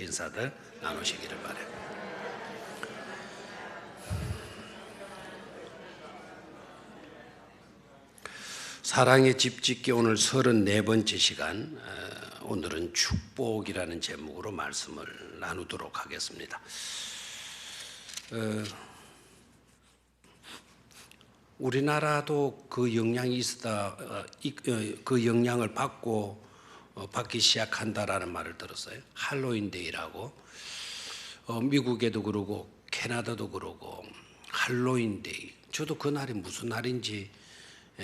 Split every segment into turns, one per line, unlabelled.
축하 인사들 나누시기를 바랍니다. 사랑의 집 짓기 오늘 34번째 시간, 오늘은 축복이라는 제목으로 말씀을 나누도록 하겠습니다. 우리나라도 그 영향이 있다, 그 영향을 받기 시작한다라는 말을 들었어요. 할로윈데이라고. 미국에도 그러고 캐나다도 그러고 할로윈데이. 저도 그 날이 무슨 날인지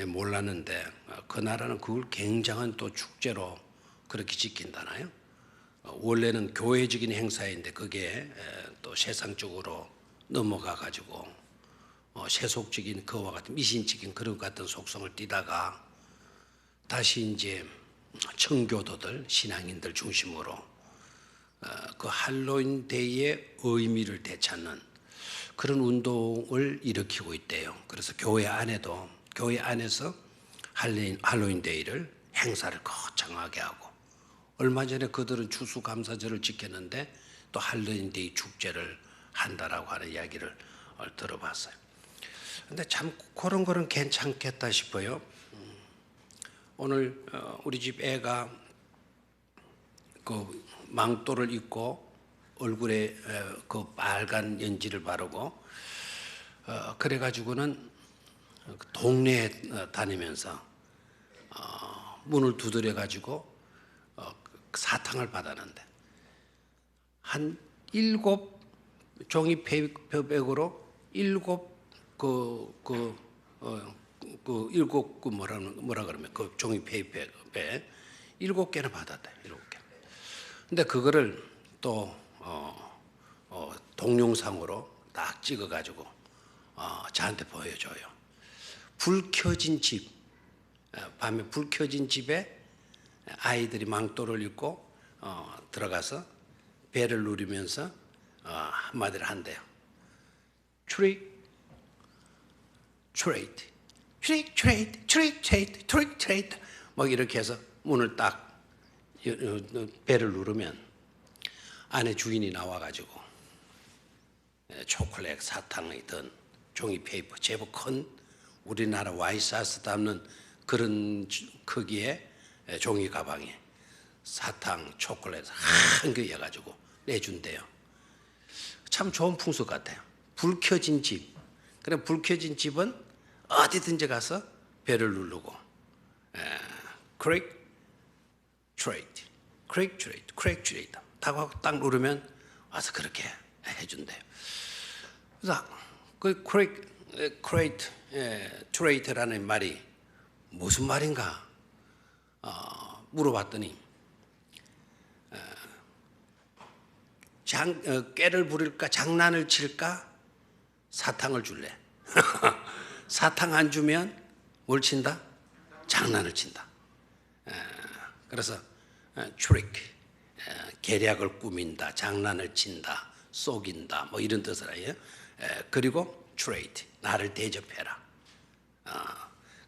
몰랐는데 그 나라는 그걸 굉장한 또 축제로 그렇게 지킨다나요? 원래는 교회적인 행사인데 그게 또 세상적으로 넘어가 가지고 세속적인 그와 같은 미신적인 그런 같은 속성을 띠다가 다시 이제 청교도들 신앙인들 중심으로 그 할로윈데이의 의미를 되찾는 그런 운동을 일으키고 있대요. 그래서 교회 안에서 할로윈데이를 행사를 거창하게 하고, 얼마 전에 그들은 추수감사절을 지켰는데 또 할로윈데이 축제를 한다라고 하는 이야기를 들어봤어요. 근데 참 그런 거는 괜찮겠다 싶어요. 오늘 우리 집 애가 그 망토를 입고 얼굴에 그 빨간 연지를 바르고 그래가지고는 동네에 다니면서 문을 두드려 가지고 사탕을 받았는데 한 7 종이 페이퍼백으로 7 뭐라 그러면 그 종이 페이퍼백 7개나 받았대. 7개. 근데 그거를 또 동영상으로 딱 찍어 가지고 저한테 보여줘요. 불 켜진 집, 밤에 불 켜진 집에 아이들이 망토를 입고 들어가서 배를 누리면서 한마디를 한대요. 트릭, 트레이트, 트릭, 트레이트, 트릭, 트레이트, 트릭, 트레이트 막 이렇게 해서 문을 딱 배를 누르면 안에 주인이 나와가지고 초콜릿 사탕이든 종이 페이퍼 제법 큰 우리나라 와이셔츠 담는 그런 크기의 종이 가방에 사탕, 초콜릿 한 개 해가지고 내준대요. 참 좋은 풍습 같아요. 불 켜진 집. 그래 불 켜진 집은 어디든지 가서 배를 누르고 크릭 트레이트, 크릭 트레이트, 크릭 트레이트 딱 누르면 와서 그렇게 해준대요. 그래서 그 크레이트 트레이트라는 말이 무슨 말인가 물어봤더니 깨를 부릴까 장난을 칠까 사탕을 줄래. 사탕 안 주면 뭘 친다? 장난을 친다. 그래서 트릭 계략을 꾸민다, 장난을 친다, 속인다 뭐 이런 뜻을 해요. 그리고 트레이트 나를 대접해라.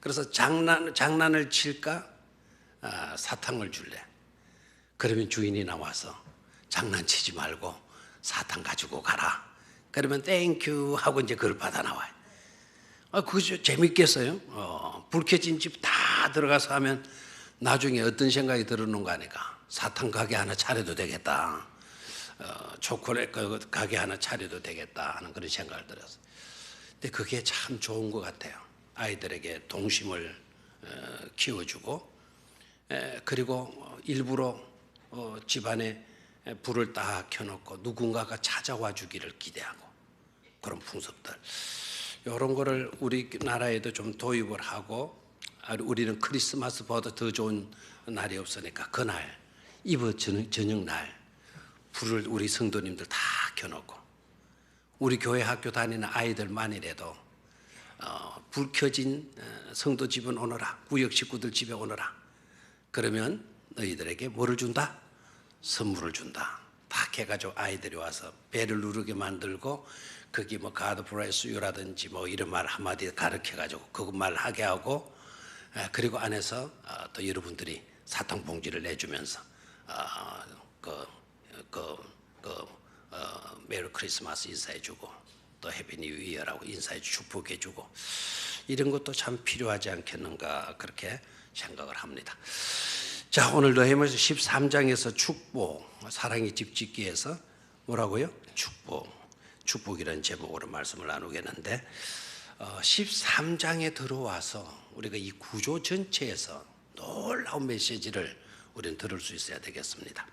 그래서 장난을 칠까 사탕을 줄래. 그러면 주인이 나와서 장난치지 말고 사탕 가지고 가라. 그러면 땡큐 하고 이제 그걸 받아 나와요. 그거 재밌겠어요? 불 켜진 집 다 들어가서 하면 나중에 어떤 생각이 들었는가 하니까 사탕 가게 하나 차려도 되겠다. 초콜릿 가게 하나 차려도 되겠다 하는 그런 생각을 들었어요. 근데 그게 참 좋은 것 같아요. 아이들에게 동심을 키워주고 그리고 일부러 집안에 불을 딱 켜놓고 누군가가 찾아와 주기를 기대하고 그런 풍습들 이런 거를 우리나라에도 좀 도입을 하고 우리는 크리스마스보다 더 좋은 날이 없으니까 그날 이브 저녁날 불을 우리 성도님들 다 켜놓고 우리 교회 학교 다니는 아이들만이라도 불 켜진 성도 집은 오너라 구역 식구들 집에 오너라 그러면 너희들에게 뭐를 준다? 선물을 준다. 딱 해가지고 아이들이 와서 배를 누르게 만들고 거기 뭐 God bless you라든지 뭐 이런 말 한마디 가르쳐가지고 그거 말하게 하고 그리고 안에서 또 여러분들이 사탕 봉지를 내주면서 메리 크리스마스 인사해주고 또 해피 뉴 이어라고 인사해주고 축복해주고 이런 것도 참 필요하지 않겠는가 그렇게 생각을 합니다. 자, 오늘 느헤미야서 13장에서 축복, 사랑의 집 짓기에서 뭐라고요? 축복이라는 제목으로 말씀을 나누겠는데 13장에 들어와서 우리가 이 구조 전체에서 놀라운 메시지를 우리는 들을 수 있어야 되겠습니다.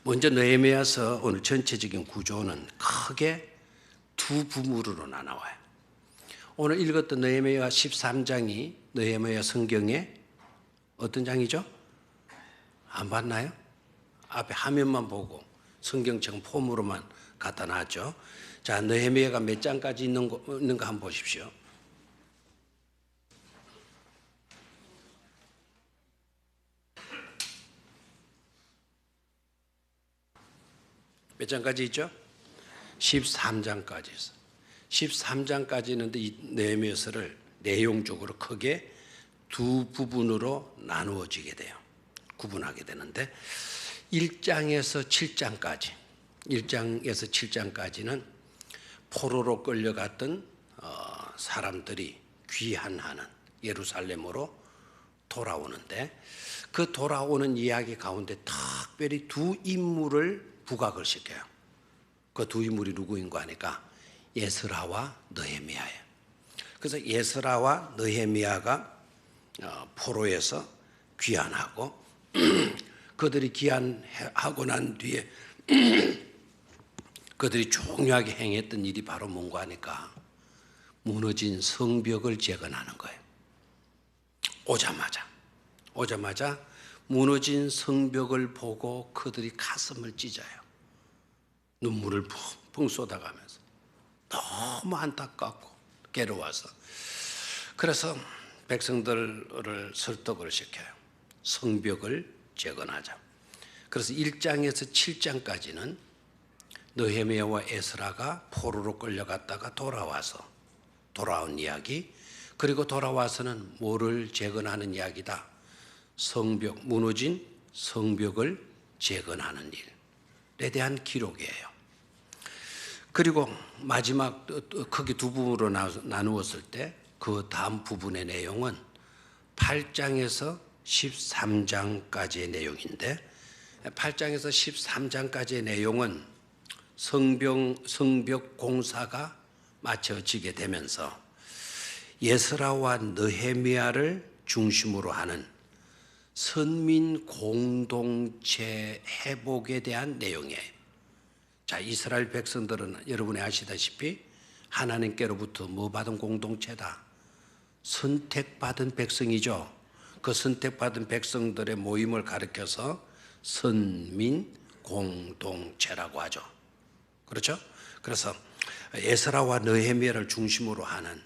먼저 느헤미야서 오늘 전체적인 구조는 크게 두 부문으로 나눠요. 오늘 읽었던 느헤미야 13장이 느헤미야 성경의 어떤 장이죠? 안 봤나요? 앞에 화면만 보고 성경책 폼으로만 갖다 놨죠. 자, 느헤미야가 몇 장까지 있는 거 한번 보십시오. 몇 장까지 있죠? 13장까지 있어요. 13장까지 있는데 이 느헤미야서를 내용적으로 크게 두 부분으로 나누어지게 돼요. 구분하게 되는데 1장에서 7장까지는 포로로 끌려갔던 사람들이 귀환하는 예루살렘으로 돌아오는데 그 돌아오는 이야기 가운데 특별히 두 인물을 부각을 시켜요. 그 두 인물이 누구인가 하니까 에스라와 느헤미야예요. 그래서 에스라와 느헤미야가 포로에서 귀환하고 그들이 귀환하고 난 뒤에 그들이 중요하게 행했던 일이 바로 뭔가 하니까 무너진 성벽을 재건하는 거예요. 오자마자 무너진 성벽을 보고 그들이 가슴을 찢어요. 눈물을 펑펑 쏟아가면서 너무 안타깝고 괴로워서 그래서 백성들을 설득을 시켜요. 성벽을 재건하자. 그래서 1장에서 7장까지는 느헤미야와 에스라가 포로로 끌려갔다가 돌아온 이야기, 그리고 돌아와서는 뭐를 재건하는 이야기다? 무너진 성벽을 재건하는 일에 대한 기록이에요. 그리고 마지막 크게 두 부분으로 나누었을 때 그 다음 부분의 내용은 8장에서 13장까지의 내용인데 8장에서 13장까지의 내용은 성벽 공사가 마쳐지게 되면서 에스라와 느헤미야를 중심으로 하는 선민 공동체 회복에 대한 내용이에요. 자, 이스라엘 백성들은 여러분이 아시다시피 하나님께로부터 뭐 받은 공동체다? 선택받은 백성이죠. 그 선택받은 백성들의 모임을 가리켜서 선민 공동체라고 하죠. 그렇죠? 그래서 에스라와 느헤미야를 중심으로 하는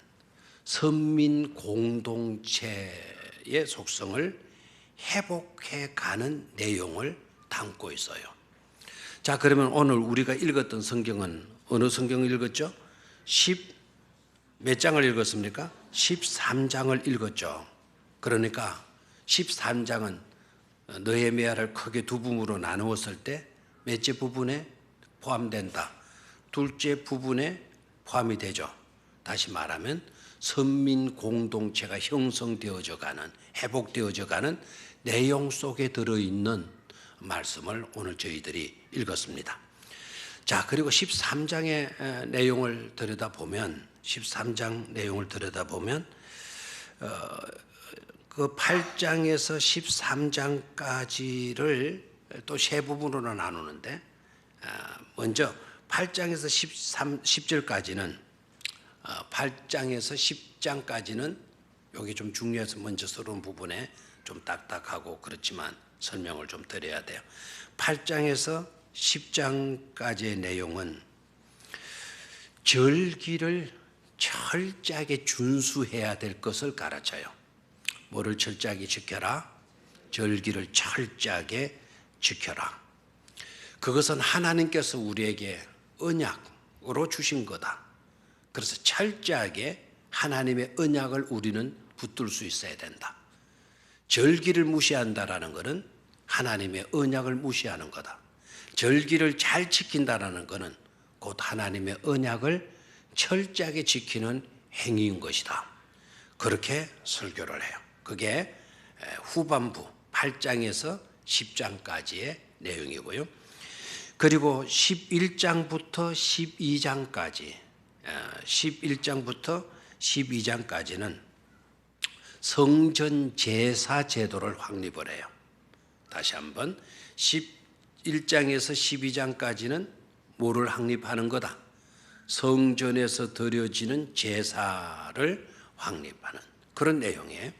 선민 공동체의 속성을 회복해 가는 내용을 담고 있어요. 자, 그러면 오늘 우리가 읽었던 성경은 어느 성경을 읽었죠? 몇 장을 읽었습니까? 13장을 읽었죠. 그러니까 13장은 느헤미야를 크게 두 부분으로 나누었을 때 몇째 부분에 포함된다? 둘째 부분에 포함이 되죠. 다시 말하면 선민 공동체가 형성되어져 가는, 회복되어져 가는 내용 속에 들어있는 말씀을 오늘 저희들이 읽었습니다. 자, 그리고 13장의 내용을 들여다보면 그 8장에서 13장까지를 또 세 부분으로 나누는데 먼저 8장에서 10절까지는 8장에서 10장까지는 여기 좀 중요해서 먼저 서론 부분에 좀 딱딱하고 그렇지만 설명을 좀 드려야 돼요. 8장에서 10장까지의 내용은 절기를 철저하게 준수해야 될 것을 가르쳐요. 뭐를 철저하게 지켜라? 절기를 철저하게 지켜라. 그것은 하나님께서 우리에게 언약으로 주신 거다. 그래서 철저하게 하나님의 언약을 우리는 붙들 수 있어야 된다. 절기를 무시한다라는 것은 하나님의 언약을 무시하는 거다. 절기를 잘 지킨다라는 것은 곧 하나님의 언약을 철저하게 지키는 행위인 것이다. 그렇게 설교를 해요. 그게 후반부 8장에서 10장까지의 내용이고요. 그리고 11장부터 12장까지는 성전 제사 제도를 확립을 해요. 다시 한번 11장에서 12장까지는 뭐를 확립하는 거다? 성전에서 드려지는 제사를 확립하는 그런 내용이에요.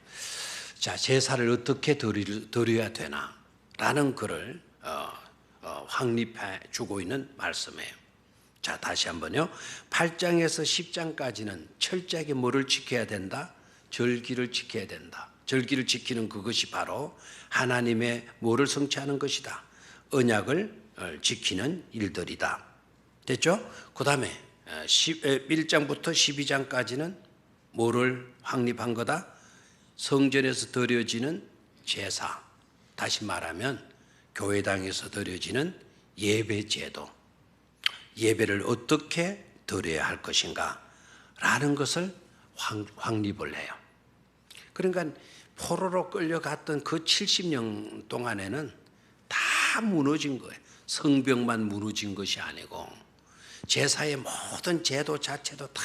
자, 제사를 어떻게 드려야 되나라는 것을 확립해 주고 있는 말씀이에요. 자, 다시 한번요. 8장에서 10장까지는 철저하게 뭐를 지켜야 된다? 절기를 지켜야 된다. 절기를 지키는 그것이 바로 하나님의 뭐를 성취하는 것이다. 언약을 지키는 일들이다. 됐죠? 그 다음에 1장부터 12장까지는 뭐를 확립한 거다? 성전에서 드려지는 제사. 다시 말하면 교회당에서 드려지는 예배 제도. 예배를 어떻게 드려야 할 것인가 라는 것을 확립을 해요. 그러니까 포로로 끌려갔던 그 70년 동안에는 다 무너진 거예요. 성벽만 무너진 것이 아니고 제사의 모든 제도 자체도 다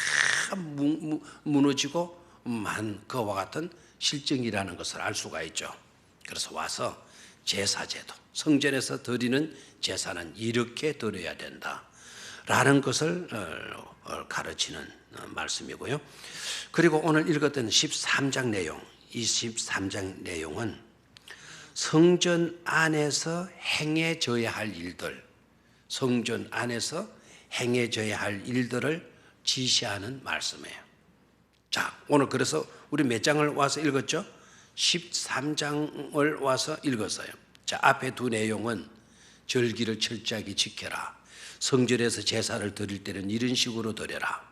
무너지고 만 그와 같은 실정이라는 것을 알 수가 있죠. 그래서 와서 제사 제도, 성전에서 드리는 제사는 이렇게 드려야 된다라는 것을 가르치는 말씀이고요. 그리고 오늘 읽었던 13장 내용, 이 13장 내용은 성전 안에서 행해져야 할 일들, 성전 안에서 행해져야 할 일들을 지시하는 말씀이에요. 자, 오늘 그래서 우리 몇 장을 와서 읽었죠? 13장을 와서 읽었어요. 자, 앞에 두 내용은 절기를 철저하게 지켜라. 성전에서 제사를 드릴 때는 이런 식으로 드려라.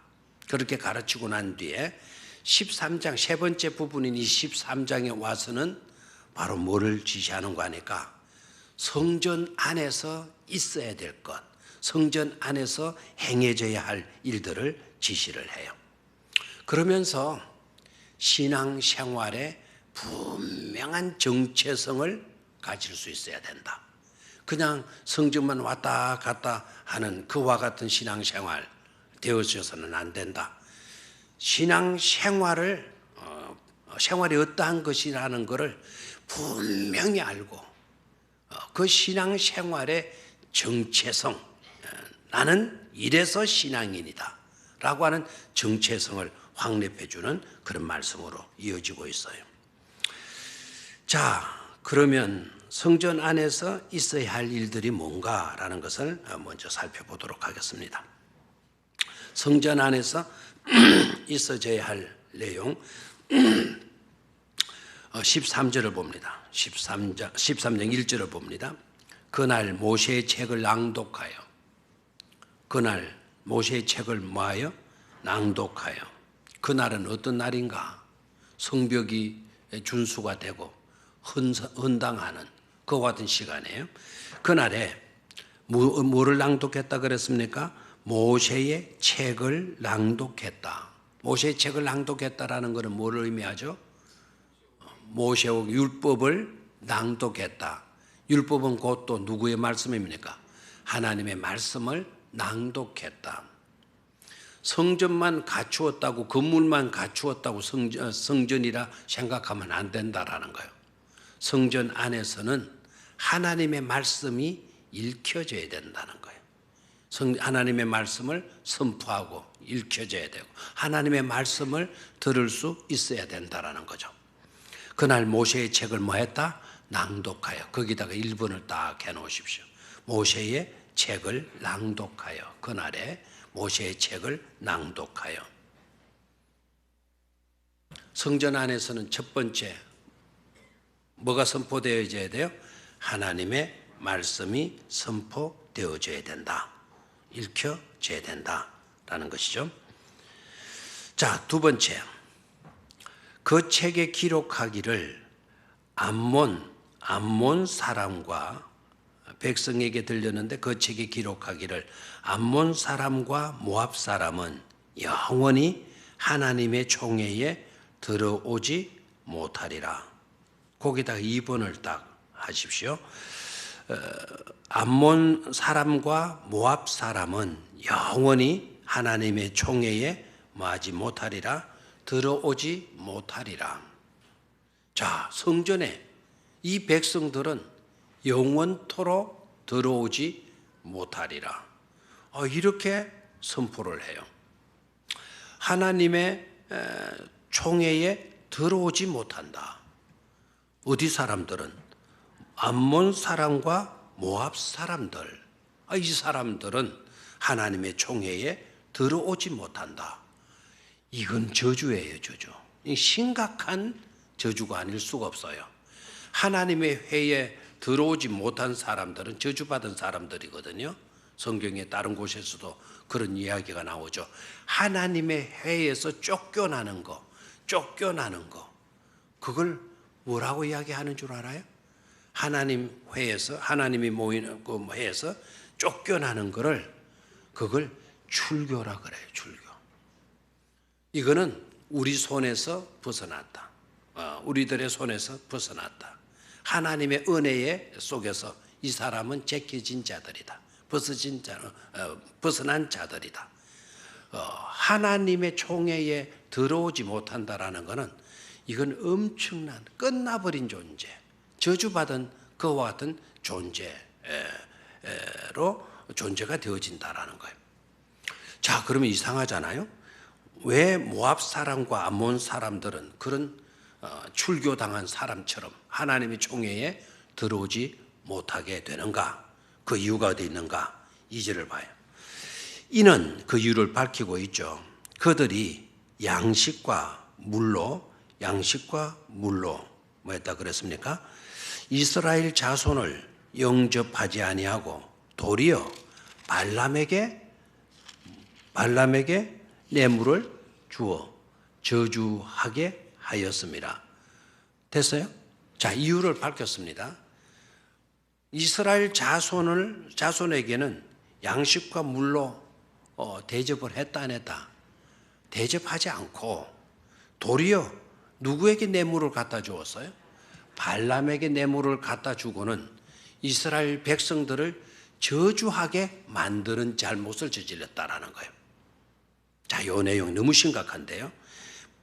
그렇게 가르치고 난 뒤에 13장 세 번째 부분인 이 13장에 와서는 바로 뭐를 지시하는 거 아니까? 성전 안에서 있어야 될 것, 성전 안에서 행해져야 할 일들을 지시를 해요. 그러면서 신앙생활에 분명한 정체성을 가질 수 있어야 된다. 그냥 성전만 왔다 갔다 하는 그와 같은 신앙생활 되어져서는 안 된다. 신앙생활을 생활이 어떠한 것이라는 것을 분명히 알고 그 신앙생활의 정체성, 나는 이래서 신앙인이다 라고 하는 정체성을 확립해 주는 그런 말씀으로 이어지고 있어요. 자, 그러면 성전 안에서 있어야 할 일들이 뭔가라는 것을 먼저 살펴보도록 하겠습니다. 성전 안에서 있어져야 할 내용 13절을 봅니다. 13장 1절을 봅니다. 그날 모세의 책을 낭독하여, 그날 모세의 책을 뭐하여? 낭독하여. 그날은 어떤 날인가? 성벽이 준수가 되고 헌당하는 그와 같은 시간이에요. 그날에 뭐를 낭독했다 그랬습니까? 모세의 책을 낭독했다. 모세의 책을 낭독했다라는 것은 뭐를 의미하죠? 모세의 율법을 낭독했다. 율법은 곧 또 누구의 말씀입니까? 하나님의 말씀을 낭독했다. 성전만 갖추었다고, 건물만 갖추었다고 성전이라 생각하면 안 된다라는 거예요. 성전 안에서는 하나님의 말씀이 읽혀져야 된다는 거예요. 하나님의 말씀을 선포하고 읽혀져야 되고 하나님의 말씀을 들을 수 있어야 된다라는 거죠. 그날 모세의 책을 뭐 했다? 낭독하여. 거기다가 1번을 딱 해놓으십시오. 모세의 책을 낭독하여. 그날에 모세의 책을 낭독하여. 성전 안에서는 첫 번째 뭐가 선포되어져야 돼요? 하나님의 말씀이 선포되어져야 된다. 읽혀져야 된다라는 것이죠. 자, 두 번째, 그 책에 기록하기를 암몬 사람과 백성에게 들렸는데 그 책에 기록하기를 암몬 사람과 모압 사람은 영원히 하나님의 총회에 들어오지 못하리라. 거기다가 2번을 딱 하십시오. 암몬 사람과 모압 사람은 영원히 하나님의 총회에 뭐하지 못하리라. 들어오지 못하리라. 자, 성전에 이 백성들은 영원토록 들어오지 못하리라. 이렇게 선포를 해요. 하나님의 총회에 들어오지 못한다. 어디 사람들은? 암몬 사람과 모압 사람들. 이 사람들은 하나님의 총회에 들어오지 못한다. 이건 저주예요, 저주. 심각한 저주가 아닐 수가 없어요. 하나님의 회에 들어오지 못한 사람들은 저주받은 사람들이거든요. 성경의 다른 곳에서도 그런 이야기가 나오죠. 하나님의 회에서 쫓겨나는 거, 그걸 뭐라고 이야기하는 줄 알아요? 하나님 회에서, 하나님이 모이는 그 회에서 쫓겨나는 거를, 그걸 출교라 그래요, 출교. 이거는 우리 손에서 벗어났다. 우리들의 손에서 벗어났다. 하나님의 은혜 속에서 이 사람은 제껴진 자들이다. 벗어난 자들이다. 하나님의 총회에 들어오지 못한다라는 것은 이건 엄청난 끝나버린 존재, 저주받은 그와 같은 존재가 되어진다라는 거예요. 자, 그러면 이상하잖아요. 왜 모압 사람과 암몬 사람들은 그런 출교당한 사람처럼 하나님의 총회에 들어오지 못하게 되는가? 그 이유가 어디 있는가? 2절을 봐요. 이는 그 이유를 밝히고 있죠. 그들이 양식과 물로 뭐 했다 그랬습니까? 이스라엘 자손을 영접하지 아니하고 도리어 발람에게 뇌물을 주어 저주하게 하였습니다. 됐어요? 자, 이유를 밝혔습니다. 이스라엘 자손에게는 양식과 물로 대접을 했다 안 했다? 대접하지 않고 도리어 누구에게 뇌물을 갖다 주었어요? 발람에게 뇌물을 갖다 주고는 이스라엘 백성들을 저주하게 만드는 잘못을 저질렀다라는 거예요. 자, 이 내용 너무 심각한데요.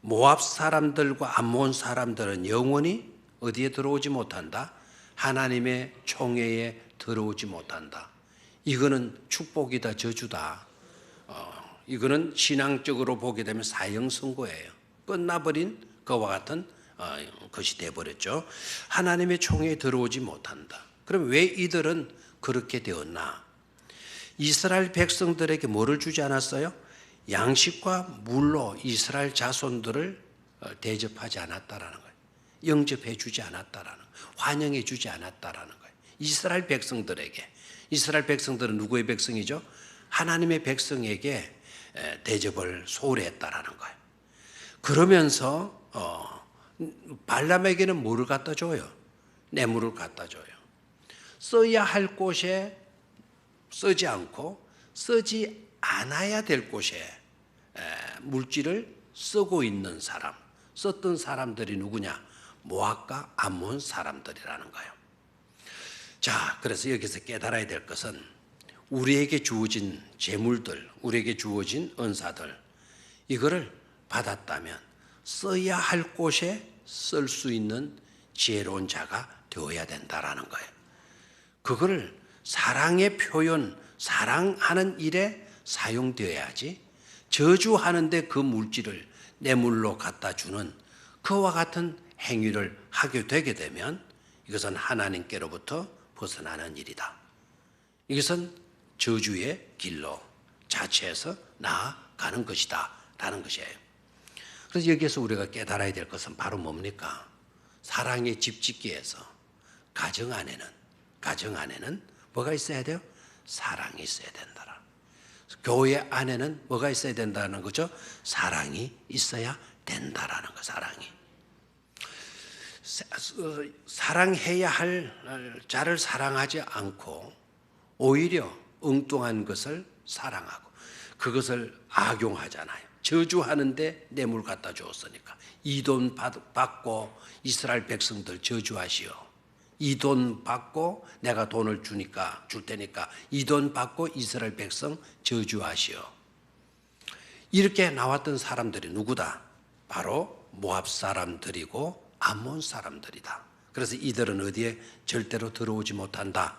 모압 사람들과 암몬 사람들은 영원히 어디에 들어오지 못한다? 하나님의 총회에 들어오지 못한다. 이거는 축복이다, 저주다. 이거는 신앙적으로 보게 되면 사형선고예요. 끝나버린 그와 같은 것이 되어버렸죠. 하나님의 총회에 들어오지 못한다. 그럼 왜 이들은 그렇게 되었나? 이스라엘 백성들에게 뭐를 주지 않았어요? 양식과 물로 이스라엘 자손들을 대접하지 않았다라는 거예요. 영접해 주지 않았다라는 거예요. 환영해 주지 않았다라는 거예요. 이스라엘 백성들에게. 이스라엘 백성들은 누구의 백성이죠? 하나님의 백성에게 대접을 소홀히 했다라는 거예요. 그러면서 발람에게는 뭐를 갖다 줘요? 뇌물을 갖다 줘요. 써야 할 곳에 쓰지 않고 쓰지 않아야 될 곳에 물질을 쓰고 있는 사람, 썼던 사람들이 누구냐? 모압과 암몬 사람들이라는 거예요. 자, 그래서 여기서 깨달아야 될 것은 우리에게 주어진 재물들, 우리에게 주어진 은사들, 이거를 받았다면 써야 할 곳에 쓸 수 있는 지혜로운 자가 되어야 된다라는 거예요. 그거를 사랑의 표현, 사랑하는 일에 사용되어야지 저주하는데 그 물질을 뇌물로 갖다 주는 그와 같은 행위를 하게 되게 되면 이것은 하나님께로부터 벗어나는 일이다. 이것은 저주의 길로 자체에서 나아가는 것이다 라는 것이에요. 그래서 여기에서 우리가 깨달아야 될 것은 바로 뭡니까? 사랑의 집 짓기 위해서 가정 안에는 뭐가 있어야 돼요? 사랑이 있어야 된다. 교회 안에는 뭐가 있어야 된다는 거죠? 사랑이 있어야 된다라는 거, 사랑이. 사랑해야 할 자를 사랑하지 않고 오히려 엉뚱한 것을 사랑하고 그것을 악용하잖아요. 저주하는데 뇌물 갖다 주었으니까 이 돈 받고 이스라엘 백성들 저주하시오. 이 돈 받고 내가 돈을 줄 테니까 이 돈 받고 이스라엘 백성 저주하시오. 이렇게 나왔던 사람들이 누구다? 바로 모압 사람들이고 암몬 사람들이다. 그래서 이들은 어디에 절대로 들어오지 못한다.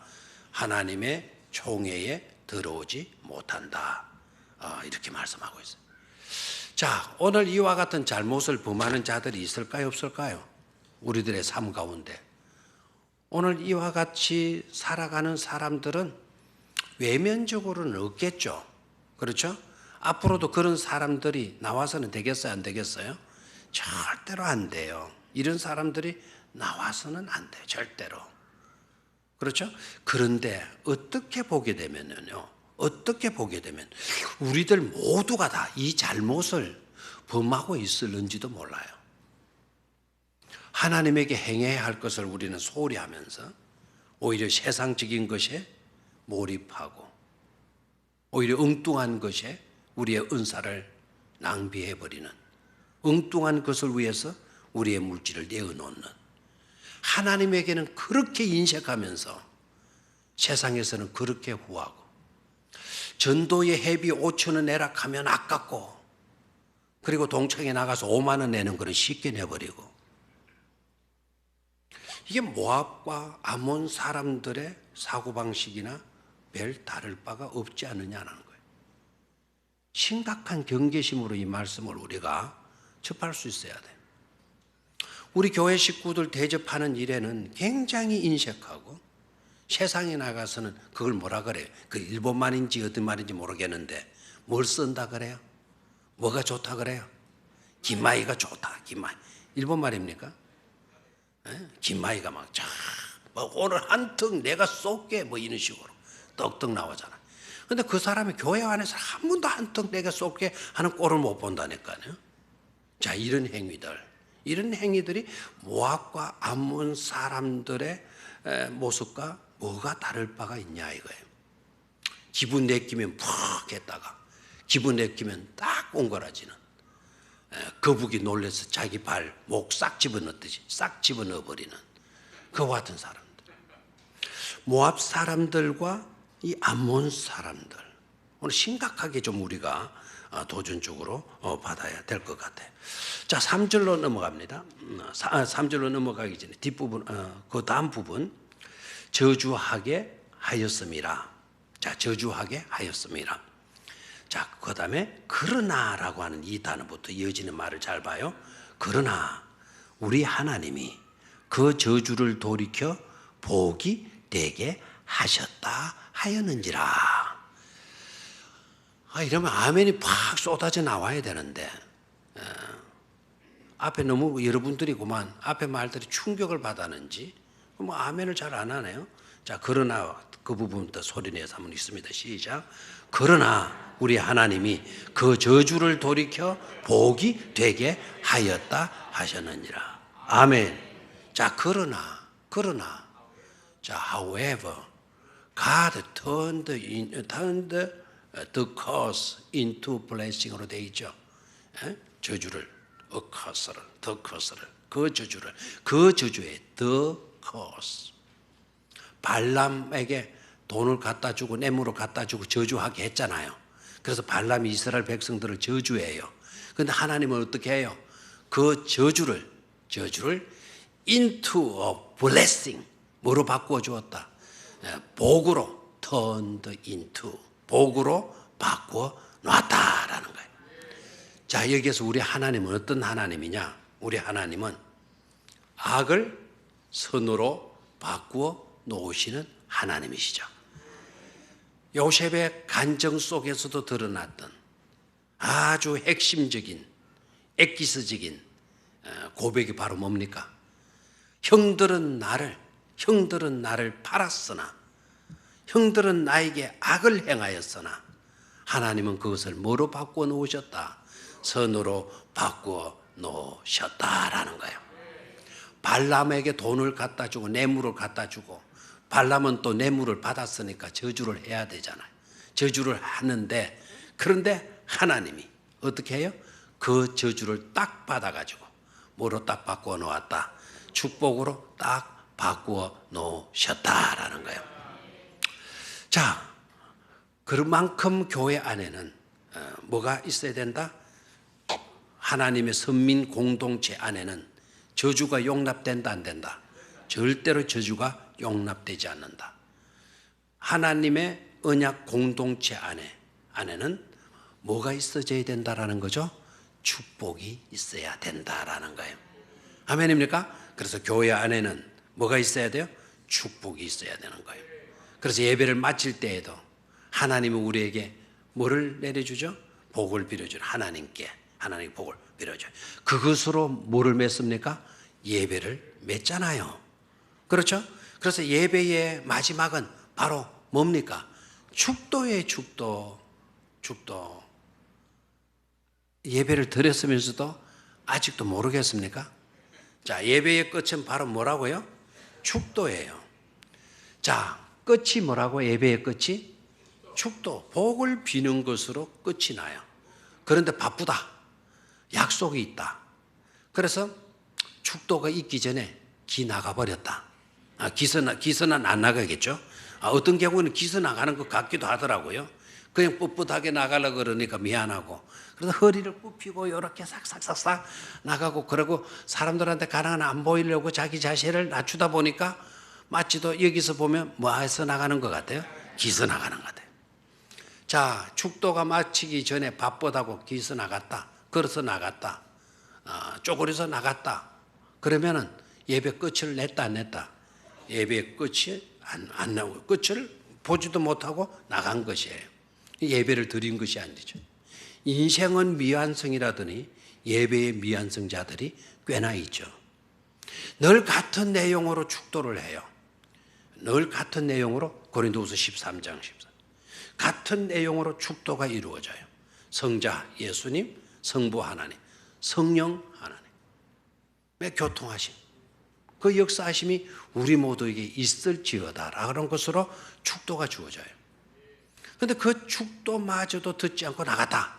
하나님의 총회에 들어오지 못한다. 이렇게 말씀하고 있어요. 자, 오늘 이와 같은 잘못을 범하는 자들이 있을까요, 없을까요? 우리들의 삶 가운데. 오늘 이와 같이 살아가는 사람들은 외면적으로는 없겠죠. 그렇죠? 앞으로도 그런 사람들이 나와서는 되겠어요, 안 되겠어요? 절대로 안 돼요. 이런 사람들이 나와서는 안 돼요, 절대로. 그렇죠? 그런데 어떻게 보게 되면요, 어떻게 보게 되면 우리들 모두가 다 이 잘못을 범하고 있을는지도 몰라요. 하나님에게 행해야 할 것을 우리는 소홀히 하면서 오히려 세상적인 것에 몰입하고 오히려 엉뚱한 것에 우리의 은사를 낭비해버리는, 엉뚱한 것을 위해서 우리의 물질을 내어놓는, 하나님에게는 그렇게 인색하면서 세상에서는 그렇게 후하고, 전도의 회비 5,000원 내라 하면 아깝고, 그리고 동창회 나가서 5만 원 내는 거는 쉽게 내버리고, 이게 모압과 아몬 사람들의 사고방식이나 별 다를 바가 없지 않느냐는 거예요. 심각한 경계심으로 이 말씀을 우리가 접할 수 있어야 돼요. 우리 교회 식구들 대접하는 일에는 굉장히 인색하고, 세상에 나가서는 그걸 뭐라 그래요? 그 일본 말인지 어떤 말인지 모르겠는데 뭘 쓴다 그래요? 뭐가 좋다 그래요? 기마이가 좋다, 기마이. 일본 말입니까? 기마이가 막, 뭐 오늘 한턱 내가 쏠게, 뭐 이런 식으로 떡떡 나오잖아. 근데 그 사람이 교회 안에서 한 번도 한턱 내가 쏠게 하는 꼴을 못 본다니까요. 자, 이런 행위들이 모압과 암몬 사람들의 모습과 뭐가 다를 바가 있냐 이거예요. 기분 내키면 푹 했다가 기분 내키면 딱 옹골아지는, 거북이 놀래서 자기 발, 목 싹 집어넣듯이 싹 집어넣어버리는 그와 같은 사람들. 모압 사람들과 이 암몬 사람들, 오늘 심각하게 좀 우리가 도전적으로 받아야 될 것 같아요. 자, 3절로 넘어갑니다. 3절로 넘어가기 전에 뒷부분, 그 다음 부분, 저주하게 하였음이라. 자, 저주하게 하였음이라. 자, 그 다음에 그러나라고 하는 이 단어부터 이어지는 말을 잘 봐요. 그러나 우리 하나님이 그 저주를 돌이켜 복이 되게 하셨다 하였는지라. 이러면 아멘이 팍 쏟아져 나와야 되는데, 앞에 너무 여러분들이 그만 앞에 말들이 충격을 받았는지 뭐 아멘을 잘 안 하네요. 자, 그러나 그 부분부터 소리내서 한번 있습니다. 시작. 그러나 우리 하나님이 그 저주를 돌이켜 복이 되게 하였다 하셨느니라. 아멘. 자, 그러나 자, however God turned the curse into blessing으로 되어 있죠. 저주를, 그 저주의 the curse. 발람에게 돈을 갖다 주고 뇌물을 갖다 주고 저주하게 했잖아요. 그래서 발람이 이스라엘 백성들을 저주해요. 그런데 하나님은 어떻게 해요? 그 저주를 into a blessing, 뭐로 바꾸어 주었다? 복으로, turned into, 복으로 바꾸어 놨다라는 거예요. 자, 여기에서 우리 하나님은 어떤 하나님이냐? 우리 하나님은 악을 선으로 바꾸어 놓으시는 하나님이시죠. 요셉의 간정 속에서도 드러났던 아주 핵심적인 엑기스적인 고백이 바로 뭡니까? 형들은 나를 팔았으나, 형들은 나에게 악을 행하였으나 하나님은 그것을 뭐로 바꾸어 놓으셨다? 선으로 바꾸어 놓으셨다라는 거예요. 발람에게 돈을 갖다 주고 뇌물을 갖다 주고, 발람은 또 뇌물을 받았으니까 저주를 해야 되잖아요. 저주를 하는데, 그런데 하나님이 어떻게 해요? 그 저주를 딱 받아가지고 뭐로 딱 바꾸어 놓았다? 축복으로 딱 바꾸어 놓으셨다라는 거예요. 자, 그만큼 교회 안에는 뭐가 있어야 된다? 하나님의 선민 공동체 안에는 저주가 용납된다, 안 된다? 절대로 저주가 용납되지 않는다. 하나님의 언약 공동체 안에는 뭐가 있어져야 된다라는 거죠? 축복이 있어야 된다라는 거예요. 아멘입니까? 그래서 교회 안에는 뭐가 있어야 돼요? 축복이 있어야 되는 거예요. 그래서 예배를 마칠 때에도 하나님은 우리에게 뭐를 내려주죠? 복을 빌어주는 하나님께 하나님 복을 빌어줘요. 그것으로 뭐를 맺습니까? 예배를 맺잖아요. 그렇죠? 그래서 예배의 마지막은 바로 뭡니까? 축도예요. 축도. 예배를 드렸으면서도 아직도 모르겠습니까? 자, 예배의 끝은 바로 뭐라고요? 축도예요. 자, 끝이 뭐라고? 예배의 끝이? 축도. 복을 비는 것으로 끝이 나요. 그런데 바쁘다. 약속이 있다. 그래서 축도가 있기 전에 기 나가버렸다. 기서는 안 나가겠죠. 어떤 경우는 기서 나가는 것 같기도 하더라고요. 그냥 뻣뻣하게 나가려고 그러니까 미안하고. 그래서 허리를 굽히고 이렇게 싹싹싹싹 나가고, 그러고 사람들한테 가능한 안 보이려고 자기 자신을 낮추다 보니까 마치도 여기서 보면 뭐 해서 나가는 것 같아요? 기서 나가는 것 같아요. 자, 축도가 마치기 전에 바쁘다고 기서 나갔다. 걸어서 나갔다. 쪼그려서 나갔다. 그러면은 예배 끝을 냈다, 안 냈다? 예배 끝이 안 나오고 끝을 보지도 못하고 나간 것이에요. 예배를 드린 것이 아니죠. 인생은 미완성이라더니 예배의 미완성자들이 꽤나 있죠. 늘 같은 내용으로 축도를 해요. 늘 같은 내용으로 고린도후서 13장 14. 같은 내용으로 축도가 이루어져요. 성자 예수님, 성부 하나님, 성령 하나님의 교통하심, 그 역사하심이 우리 모두에게 있을지어다라는 것으로 축도가 주어져요. 그런데 그 축도마저도 듣지 않고 나갔다.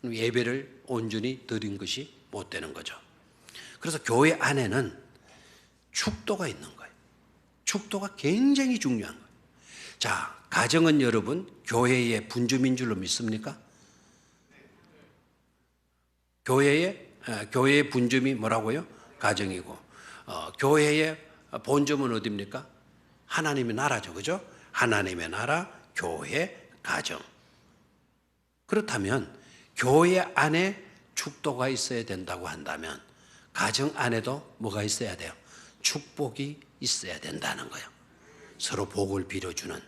예배를 온전히 드린 것이 못 되는 거죠. 그래서 교회 안에는 축도가 있는 거예요. 축도가 굉장히 중요한 거예요. 자, 가정은 여러분 교회의 분주민 줄로 믿습니까? 교회의 분점이 뭐라고요? 가정이고, 교회의 본점은 어디입니까? 하나님의 나라죠, 그죠? 하나님의 나라, 교회, 가정. 그렇다면 교회 안에 축도가 있어야 된다고 한다면 가정 안에도 뭐가 있어야 돼요? 축복이 있어야 된다는 거예요. 서로 복을 빌어주는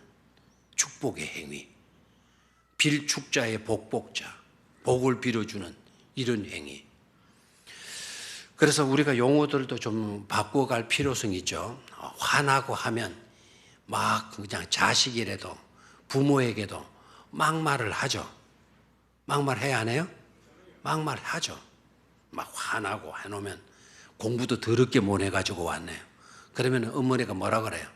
축복의 행위, 빌축자의 복복자, 복을 빌어주는 이런 행위. 그래서 우리가 용어들도 좀 바꿔갈 필요성이 있죠. 화나고 하면 막 그냥 자식이라도 부모에게도 막말을 하죠. 막말해야 안 해요? 막말하죠. 막 화나고 해놓으면 공부도 더럽게 못 해가지고 왔네요. 그러면 어머니가 뭐라 그래요?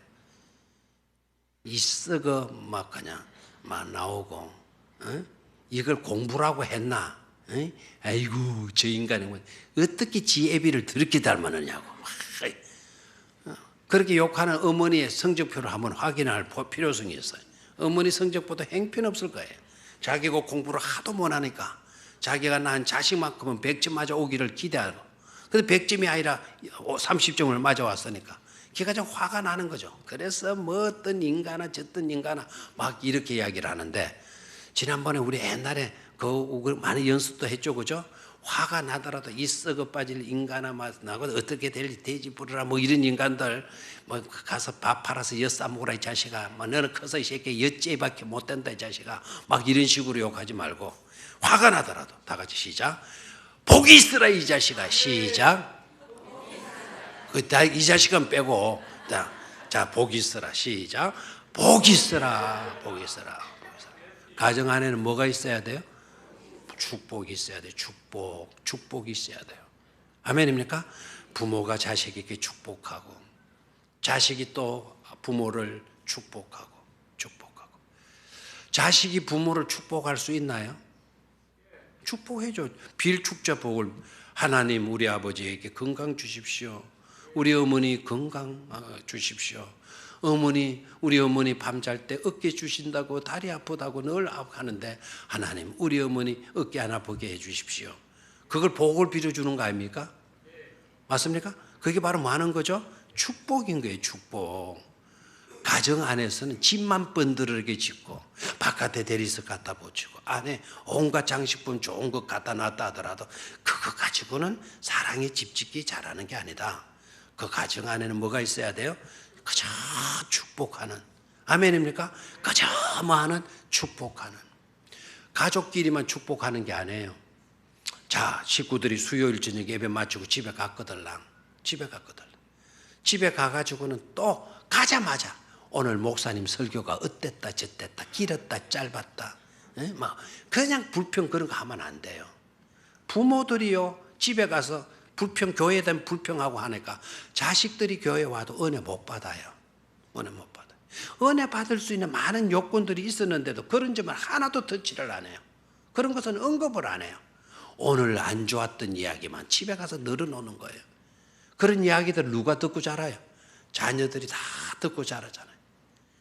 이 썩어 막 그냥 막 나오고, 이걸 공부라고 했나? 아이고 저 인간이 어떻게 지 애비를 더럽게 닮았느냐고. 그렇게 욕하는 어머니의 성적표를 한번 확인할 필요성이 있어요. 어머니 성적보다 형편없을 거예요. 자기가 공부를 하도 못하니까 자기가 낳은 자식만큼은 100점 맞아 오기를 기대하고, 근데 100점이 아니라 30점을 맞아왔으니까 걔가 좀 화가 나는 거죠. 그래서 뭐 어떤 인간아 저떤 인간아 막 이렇게 이야기를 하는데, 지난번에 우리 옛날에 그 많이 연습도 했죠, 그죠? 화가 나더라도 이 썩어 빠질 인간아 나고 어떻게 되지 부르라 뭐 이런 인간들 뭐 가서 밥 팔아서 엿 싸먹으라 이 자식아, 뭐 너는 커서 이 새끼 엿제이밖에 못 된다 이 자식아, 막 이런 식으로 욕하지 말고 화가 나더라도 다 같이 시작. 복이 있으라 이 자식아. 시작. 이 자식은 빼고 자 복이 있으라. 시작. 복이 있으라. 복이 있으라. 가정 안에는 뭐가 있어야 돼요? 축복이 있어야 돼요. 축복이 있어야 돼요. 아멘입니까? 부모가 자식에게 축복하고 자식이 또 부모를 축복하고 자식이 부모를 축복할 수 있나요? 축복해줘. 빌축자 복을 하나님 우리 아버지에게 건강 주십시오. 우리 어머니 건강 주십시오. 우리 어머니 밤잘 때 어깨 주신다고 다리 아프다고 늘 하는데 하나님 우리 어머니 어깨 안 아프게 해 주십시오. 그걸 복을 빌어주는 거 아닙니까? 맞습니까? 그게 바로 뭐 하는 거죠? 축복인 거예요. 축복. 가정 안에서는 집만 번들어게 짓고 바깥에 대리석 갖다 붙이고 안에 온갖 장식품 좋은 것 갖다 놨다 하더라도 그거 가지고는 사랑의 집 짓기 잘하는 게 아니다. 그 가정 안에는 뭐가 있어야 돼요? 그저 축복하는, 아멘입니까? 그저 뭐하는 축복하는, 가족끼리만 축복하는 게 아니에요. 자, 식구들이 수요일 저녁 예배 마치고 집에 갔거들랑. 집에 가가지고는 또 가자마자 오늘 목사님 설교가 어땠다 저땠다 길었다 짧았다 막 그냥 불평 그런 거 하면 안 돼요. 부모들이요 집에 가서 불평, 교회에 대한 불평하고 하니까 자식들이 교회 와도 은혜 못 받아요. 은혜 받을 수 있는 많은 요건들이 있었는데도 그런 점을 하나도 터치를 안 해요. 그런 것은 언급을 안 해요. 오늘 안 좋았던 이야기만 집에 가서 늘어놓는 거예요. 그런 이야기들 누가 듣고 자라요? 자녀들이 다 듣고 자라잖아요.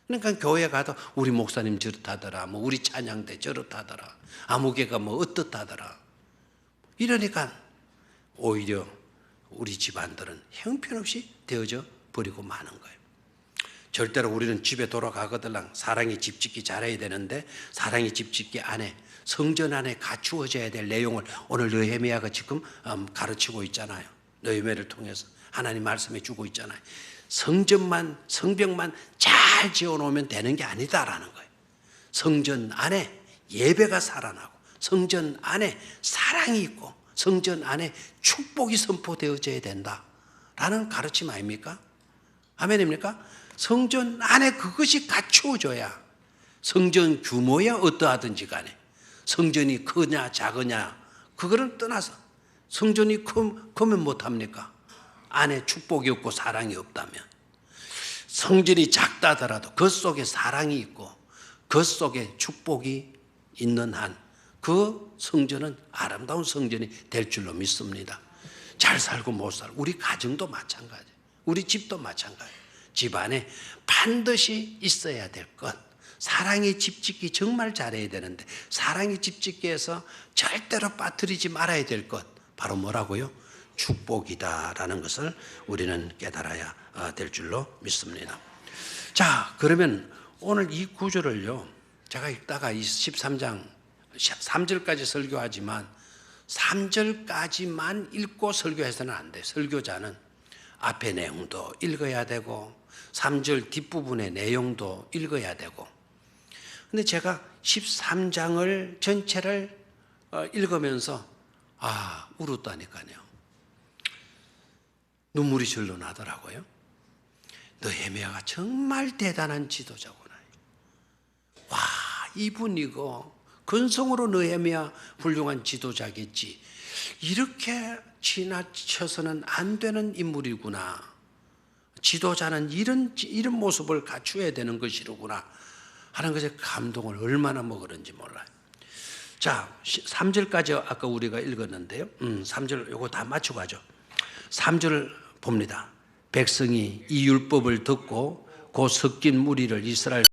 그러니까 교회 가도 우리 목사님 저렇다더라, 뭐 우리 찬양대 저렇다더라, 아무개가 뭐 어떻다더라. 이러니까 오히려 우리 집안들은 형편없이 되어져 버리고 마는 거예요. 절대로 우리는 집에 돌아가거들랑 사랑의 집짓기 잘해야 되는데 사랑의 집짓기 안에 성전 안에 갖추어져야 될 내용을 오늘 느헤미야가 지금 가르치고 있잖아요. 느헤미야를 통해서 하나님 말씀해 주고 있잖아요. 성벽만 잘 지어놓으면 되는 게 아니다라는 거예요. 성전 안에 예배가 살아나고 성전 안에 사랑이 있고 성전 안에 축복이 선포되어져야 된다라는 가르침 아닙니까? 아멘입니까? 성전 안에 그것이 갖추어져야 성전 규모야 어떠하든지 간에 성전이 크냐 작으냐 그거를 떠나서 성전이 크면 못합니까? 안에 축복이 없고 사랑이 없다면 성전이 작다더라도 그 속에 사랑이 있고 그 속에 축복이 있는 한 그 성전은 아름다운 성전이 될 줄로 믿습니다. 잘 살고 못 살고 우리 가정도 마찬가지, 우리 집도 마찬가지. 집 안에 반드시 있어야 될 것, 사랑의 집짓기 정말 잘해야 되는데 사랑의 집짓기에서 절대로 빠뜨리지 말아야 될 것 바로 뭐라고요? 축복이다라는 것을 우리는 깨달아야 될 줄로 믿습니다. 자, 그러면 오늘 이 구절을요 제가 읽다가 이 13장 3절까지 설교하지만 3절까지만 읽고 설교해서는 안 돼요. 설교자는 앞의 내용도 읽어야 되고 3절 뒷부분의 내용도 읽어야 되고. 근데 제가 13장을 전체를 읽으면서 울었다니까요. 눈물이 절로 나더라고요. 느헤미야가 정말 대단한 지도자구나. 와, 이분 이거 근성으로 느헤미야 훌륭한 지도자겠지. 이렇게 지나쳐서는 안 되는 인물이구나. 지도자는 이런 모습을 갖추어야 되는 것이로구나 하는 것에 감동을 얼마나 먹었는지 몰라요. 자, 3절까지 아까 우리가 읽었는데요. 3절 요거 다 맞추고 가죠. 3절 봅니다. 백성이 이 율법을 듣고 곧 섞인 무리를 이스라엘